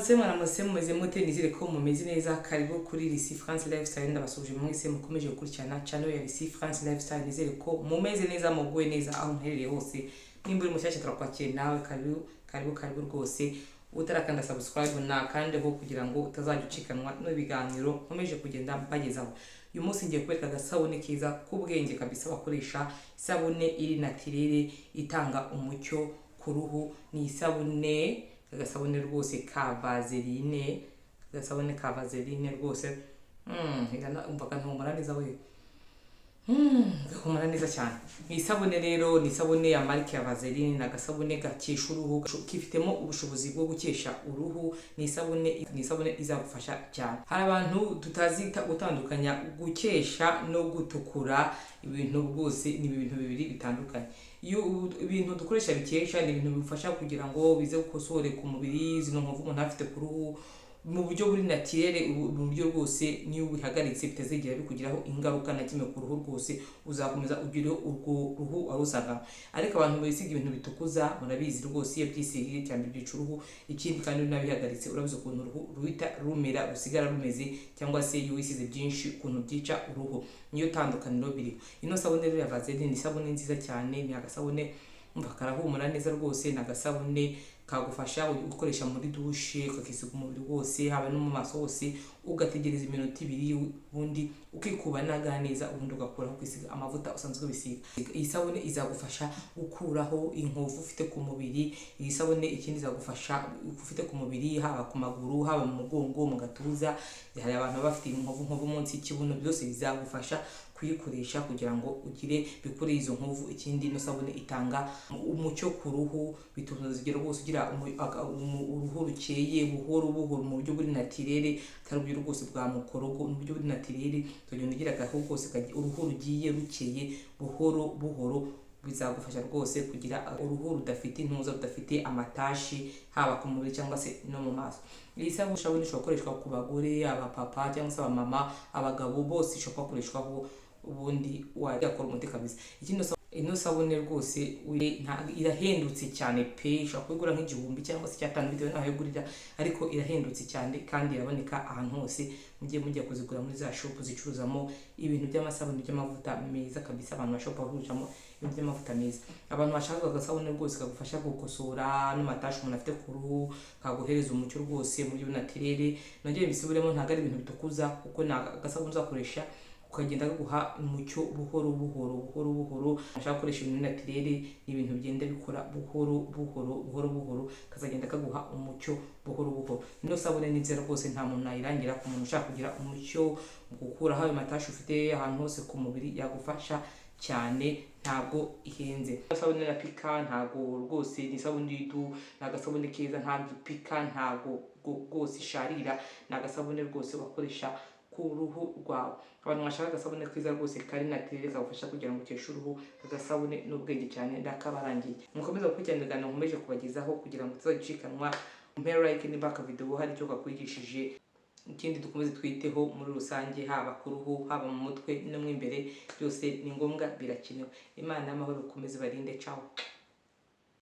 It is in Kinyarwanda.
mwaramutse mumeze mute nizere ko mumeze neza karibu kuri Lucy France Lifestyle ndabasuje mwese mukomeje gukurikirana channel ya Lucy France Lifestyle nizere ko mumeze neza muguwe neza aho muherereye hose nimba uri mushyashya turakwakira nawe karibu rwose utarakanda subscribe na kandi ho kugira ngo utazajya ucikanwa n'ibiganiro nkomeje kugenda mbagezaho. Uyu munsi ngiye kwereka agasabune keza k'ubwenge kabisa bakoresha isabune iri naturelle itanga umucyo ku ruhu. Ni isabune agasabune rwose ka vaseline, agasabune ka vaseline rwose umvaga ntumara neza we gahumara neza cyane. Ni isabune rero, ni isabune ya marike ya vaseline, na gasabune gakesha uruhu kifitemo ubushobozi bwo gukesha uruhu. Ni isabune izagufasha cyane. Hari abantu tutazi gutandukanya gukesha no gutukura, ibintu rwose ni ibintu bibiri bitandukanye. Iyo ibintu dukoresha bikesha ni ibintu bifasha kugira ngo bize gukosore ku mubiri zino nkovu umuntu afite ku ruhu mu buryo buri naturelle, mu buryo rwose niyo ubihagaritse bitazegera bikugiraho ingaruka na kimwe ku ruhu rwose, uzakomeza ugire urwo ruhu arusaga. Ariko abantu bisiga ibintu bitukuza murabizi rwose iyo byisigiye cyane byica uruhu. Ikindi kandi unabihagaritse urabizi ukuntu uruhu ruhita rumera rusigara rumeze, cyangwa se iyo wisize byinshi ukuntu byica uruhu. Niyo tandukaniro biri. Ino sabune rero ya vaseline ni sabune nziza cyane, ni agasabune umva karahumura neza rwose. Na gasabune kagufasha gukoresha muri dushe ukakisiga umubiri wose, haba no mu maso hose, ugategereza iminota 2 ubundi ukikuba naga neza, ubundi ugakuraho kwisiga amavuta usanzwe bisiga. Iyi sabune izagufasha gukuraho inkovu ufite ku mubiri. Iyi sabune ikindi izagufasha ufite ku mubiri, haba ku maguru, haba mu mugongo, mu gatuza. Hari abantu bafite inkovu munsi y'ikibuno, byose bizagufasha kuyikoresha kugira ngo ugire bikure izo nkovu. Ikindi no sabune itanga umucyo ku ruhu, bituma zigera rwose ugira uruhu rukeye buhoro mu buryo buri naturelle, atari uburyo rwose bwa mukorogo, mu buryo buri naturelle tugenda ugira agahu kose uruhu rugiye rukeye buhoro. Bizagufasha rwose kugira uruhu rudafite intuza, rudafite amatashi, haba ku mubiri cyangwa se no mu maso. Iyi sabune ishobora gukoreshwa ku bagore, abapapa cyangwa se abamama, abagabo bose ishobora gukoreshwaho, ubundi wajya umuti kabisa. Ino sabune rwose irahendutse cyane pe, ushobora kuyigura nk'igihumbi cyangwa se 500 bitewe n'aho yigurira, ariko irahendutse cyane kandi iraboneka ahantu hose. Mujya kuzigura muri za shop zicuruzamo ibintu by'amasabune by'amavuta meza kabisa, abantu bashobora kuguramo ibintu by'amavuta meza. Abantu bashaka agasabune rwose kagufasha gukosora n'amatashi umuntu afite ku ruhu, kaguhereza umucyo rwose mu buryo naturelle. Nongeye bisubiremo, ntago ari ibintu bitukuza, kuko agasabune uzakoresha ukagenda guha umucyo buhoro. Ashaka gukoresha ibintu naturelle, ni ibintu bigenda bikora buhoro, kazagenda kaguha umucyo buhoro. Ino sabune ni nziza rwose, nta muntu nayirangira ku muntu ushaka kugira umucyo, gukuraho ayo matashi ufite ahantu hose ku mubiri, yagufasha cyane, ntabwo ihenze. Sabune ya pika ntago rwose, ni sabune yidu, nagasabune keza, ntabwo pika, ntago rwose isharira, nagasabune rwose bakoresha ku ruhu rwawe. Abantu bashaka agasabune keza rwose kari naturelle kagufasha kugira ngo ukeshe uruhu, agasabune n'ubwenge cyane ndakabarangiye. Mukomeza gukurikirana ibiganiro nkomeje kubagezaho kugira ngo tuzagicanwa. Umpe like niba aka video hari icyo kakwigishije. Ikindi dukomeze twiteho muri rusange, haba ku ruhu, haba mu mutwe no mu imbere, byose ni ngombwa birakenewe. Imana y'amahoro ikomeze barinde. Ciao.